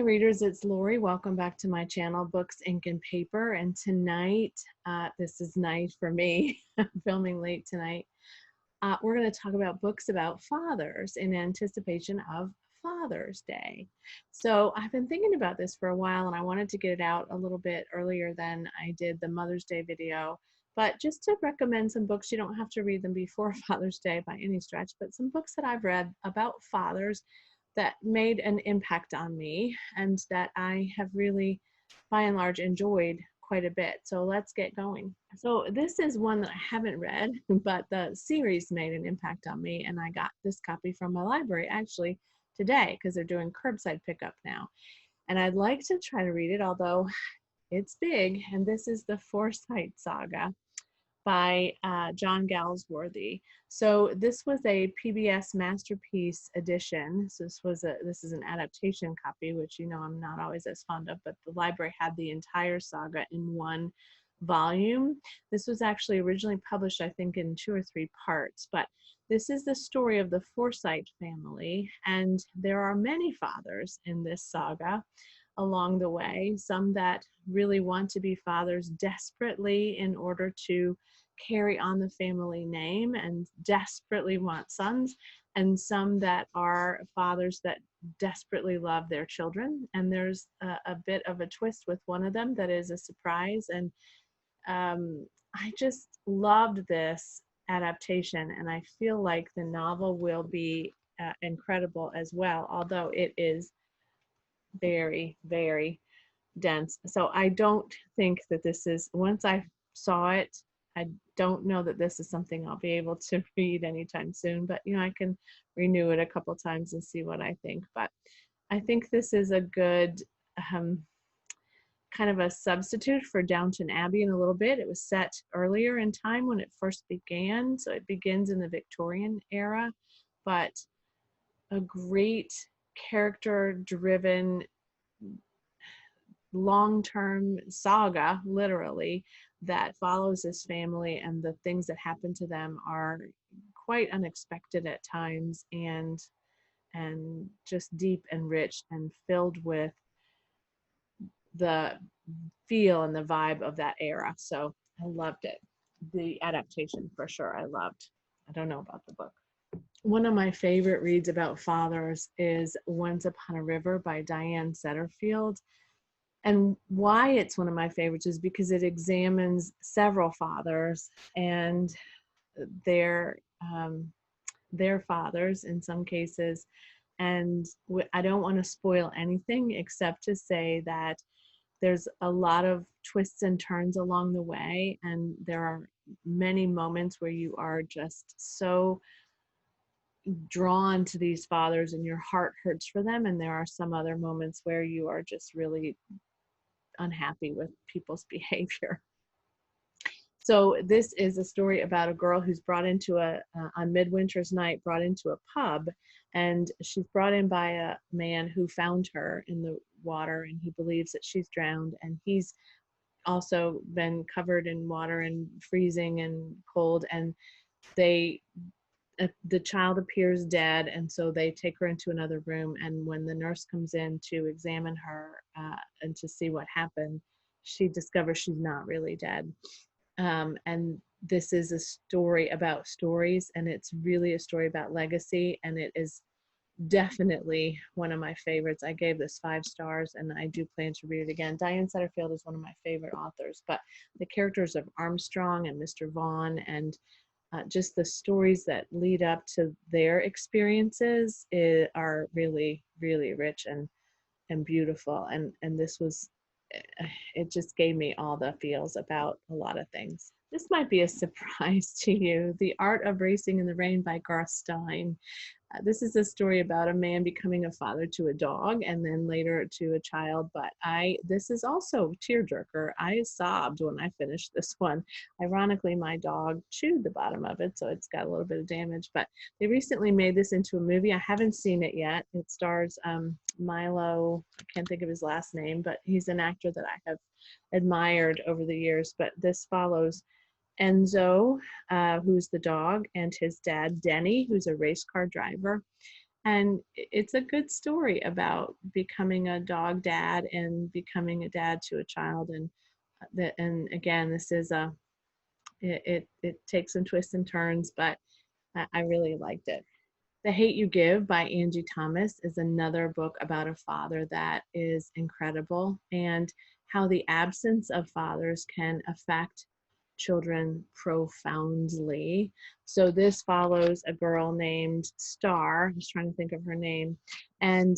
readers, it's Lori. Welcome back to my channel, Books, Ink, and Paper. And tonight, this is night for me, I'm filming late tonight. We're going to talk about books about fathers in anticipation of Father's Day. So I've been thinking about this for a while, and I wanted to get it out a little bit earlier than I did the Mother's Day video. But just to recommend some books, you don't have to read them before Father's Day by any stretch, but some books that I've read about fathers that made an impact on me and that I have really, by and large, enjoyed quite a bit. So let's get going. So this is one that I haven't read, but the series made an impact on me, and I got this copy from my library actually today because they're doing curbside pickup now. And I'd like to try to read it, although it's big, and this is the Forsyte Saga by John Galsworthy. So this was a PBS Masterpiece edition. So this is an adaptation copy, which you know I'm not always as fond of, but the library had the entire saga in one volume. This was actually originally published, I think, in 2 or 3 parts, but this is the story of the Forsyte family, and there are many fathers in this saga along the way, some that really want to be fathers desperately in order to carry on the family name and desperately want sons, and some that are fathers that desperately love their children. And there's a bit of a twist with one of them that is a surprise, and I just loved this adaptation, and I feel like the novel will be incredible as well, although it is very, very dense. So I don't think that this is, once I saw it, I don't know that this is something I'll be able to read anytime soon, but you know, I can renew it a couple times and see what I think. But I think this is a good kind of a substitute for Downton Abbey in a little bit. It was set earlier in time when it first began, so it begins in the Victorian era, but a great character-driven long-term saga, literally, that follows this family, and the things that happen to them are quite unexpected at times, and just deep and rich and filled with the feel and the vibe of that era. So I loved it. The adaptation for sure I loved. I don't know about the book. One of my favorite reads about fathers is Once Upon a River by Diane Setterfield. And why it's one of my favorites is because it examines several fathers and their fathers in some cases. And I don't want to spoil anything except to say that there's a lot of twists and turns along the way, and there are many moments where you are just so drawn to these fathers and your heart hurts for them, and there are some other moments where you are just really unhappy with people's behavior. So this is a story about a girl who's brought into on Midwinter's Night, brought into a pub, and she's brought in by a man who found her in the water, and he believes that she's drowned, and he's also been covered in water and freezing and cold, and the child appears dead, and so they take her into another room, and when the nurse comes in to examine her and to see what happened, she discovers she's not really dead. And this is a story about stories, and it's really a story about legacy, and it is definitely one of my favorites. I gave this 5 stars, and I do plan to read it again. Diane Setterfield is one of my favorite authors, but the characters of Armstrong and Mr. Vaughn, and just the stories that lead up to their experiences are really, really rich and beautiful. And this was, it just gave me all the feels about a lot of things. This might be a surprise to you. The Art of Racing in the Rain by Garth Stein. This is a story about a man becoming a father to a dog and then later to a child, but this is also a tearjerker. I sobbed when I finished this one. Ironically, my dog chewed the bottom of it, so it's got a little bit of damage, but they recently made this into a movie. I haven't seen it yet. It stars Milo, I can't think of his last name, but he's an actor that I have admired over the years, but this follows Enzo, who's the dog, and his dad, Denny, who's a race car driver. And it's a good story about becoming a dog dad and becoming a dad to a child. And again, this is it takes some twists and turns, but I really liked it. The Hate You Give by Angie Thomas is another book about a father that is incredible, and how the absence of fathers can affect children profoundly. So this follows a girl named Star. I was trying to think of her name. And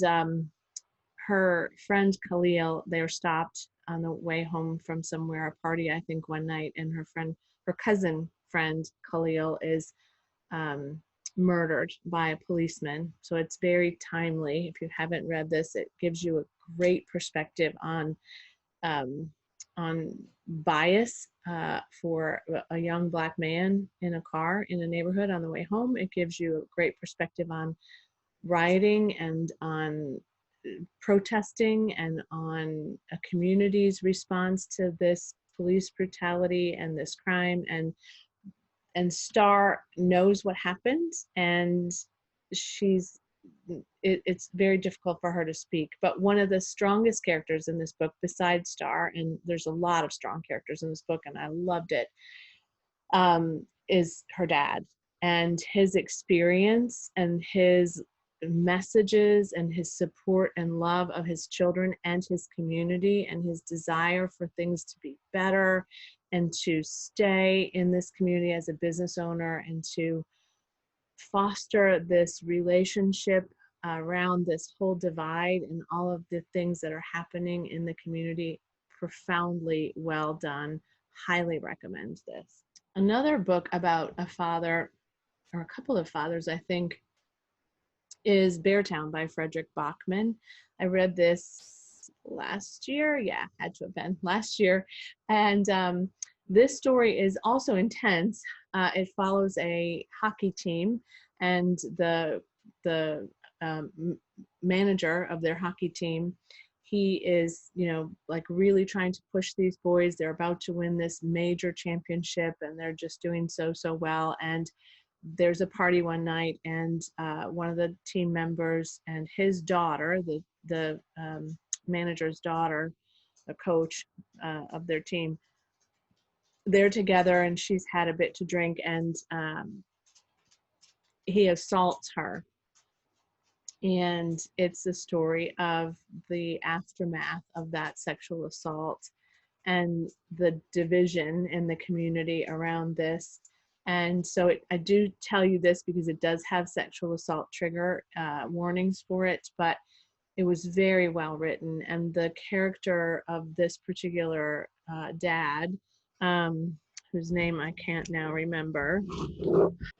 her friend Khalil, they were stopped on the way home from somewhere, a party, I think, one night, and her cousin friend Khalil is um, murdered by a policeman. So it's very timely. If you haven't read this, it gives you a great perspective um, on bias for a young Black man in a car in a neighborhood on the way home. It gives you a great perspective on rioting and on protesting and on a community's response to this police brutality and this crime. And Star knows what happened, and she's it's very difficult for her to speak. But one of the strongest characters in this book, besides Star, and there's a lot of strong characters in this book, and I loved it, is her dad and his experience and his messages and his support and love of his children and his community, and his desire for things to be better and to stay in this community as a business owner and to foster this relationship around this whole divide and all of the things that are happening in the community. Profoundly well done. Highly recommend this. Another book about a father, or a couple of fathers, I think, is Beartown by Frederick Bachman. I read this last year. Yeah, had to have been last year. And this story is also intense. It follows a hockey team, and the manager of their hockey team, he is, like really trying to push these boys. They're about to win this major championship, and they're just doing so well. And there's a party one night, and one of the team members and his daughter, the manager's daughter, the coach of their team, they're together, and she's had a bit to drink, and he assaults her. And it's the story of the aftermath of that sexual assault and the division in the community around this. And so I do tell you this because it does have sexual assault trigger warnings for it, but it was very well written. And the character of this particular dad, whose name I can't now remember,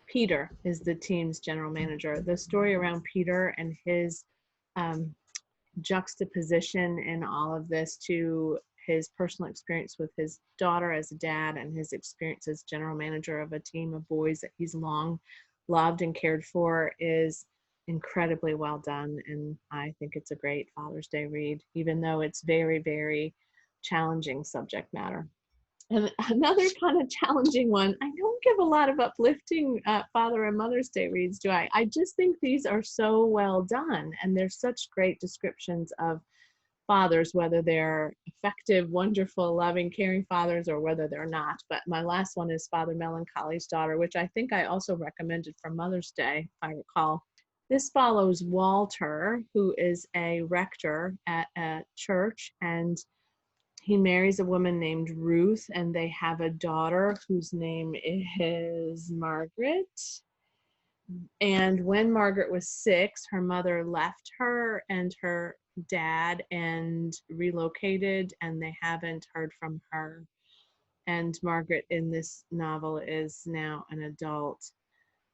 Peter is the team's general manager. The story around Peter and his um, juxtaposition in all of this to his personal experience with his daughter as a dad and his experience as general manager of a team of boys that he's long loved and cared for is incredibly well done. And I think it's a great Father's Day read, even though it's very, very challenging subject matter. And another kind of challenging one, I don't give a lot of uplifting Father and Mother's Day reads, do I? I just think these are so well done, and they're such great descriptions of fathers, whether they're effective, wonderful, loving, caring fathers, or whether they're not. But my last one is Father Melancholy's Daughter, which I think I also recommended for Mother's Day, if I recall. This follows Walter, who is a rector at a church, and he marries a woman named Ruth, and they have a daughter whose name is Margaret. And when Margaret was 6, her mother left her and her dad and relocated, and they haven't heard from her. And Margaret in this novel is now an adult.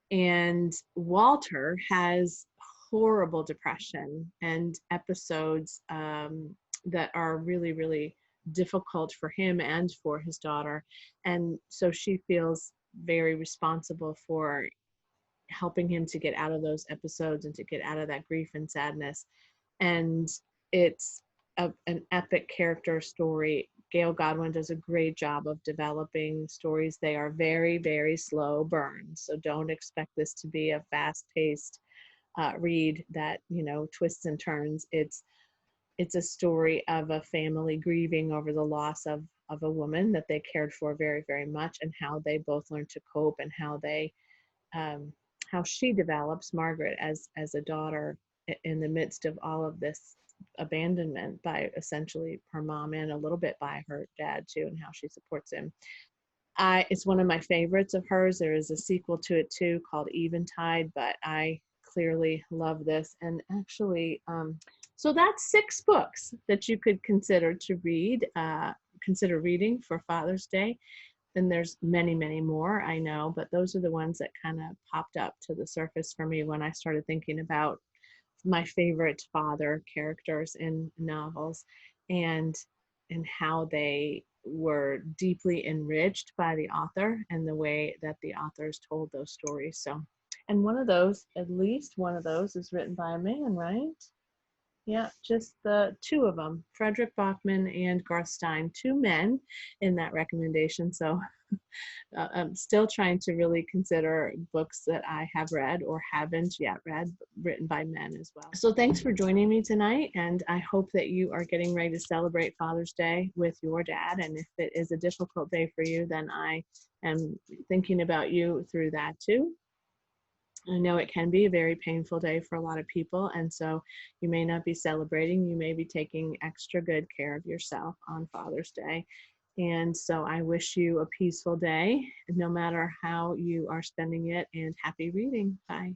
And Walter has horrible depression and episodes that are really, really difficult for him and for his daughter. And so she feels very responsible for helping him to get out of those episodes and to get out of that grief and sadness. And it's an epic character story. Gail Godwin does a great job of developing stories. They are very, very slow burns, so don't expect this to be a fast-paced read that, you know, twists and turns. It's a story of a family grieving over the loss of a woman that they cared for very, very much, and how they both learn to cope, and um, how she develops Margaret as a daughter in the midst of all of this abandonment by essentially her mom, and a little bit by her dad too, and how she supports him. It's one of my favorites of hers. There is a sequel to it too called Eventide, but I clearly love this. And actually, so that's 6 books that you could consider to read, consider reading for Father's Day. And there's many, many more, I know, but those are the ones that kind of popped up to the surface for me when I started thinking about my favorite father characters in novels, and how they were deeply enriched by the author and the way that the authors told those stories. So, and one of those, at least one of those, is written by a man, right? Yeah, just the 2 of them, Frederick Bachman and Garth Stein, 2 men in that recommendation. So I'm still trying to really consider books that I have read or haven't yet read, written by men as well. So thanks for joining me tonight, and I hope that you are getting ready to celebrate Father's Day with your dad. And if it is a difficult day for you, then I am thinking about you through that too. I know it can be a very painful day for a lot of people, and so you may not be celebrating. You may be taking extra good care of yourself on Father's Day. And so I wish you a peaceful day, no matter how you are spending it, and happy reading. Bye.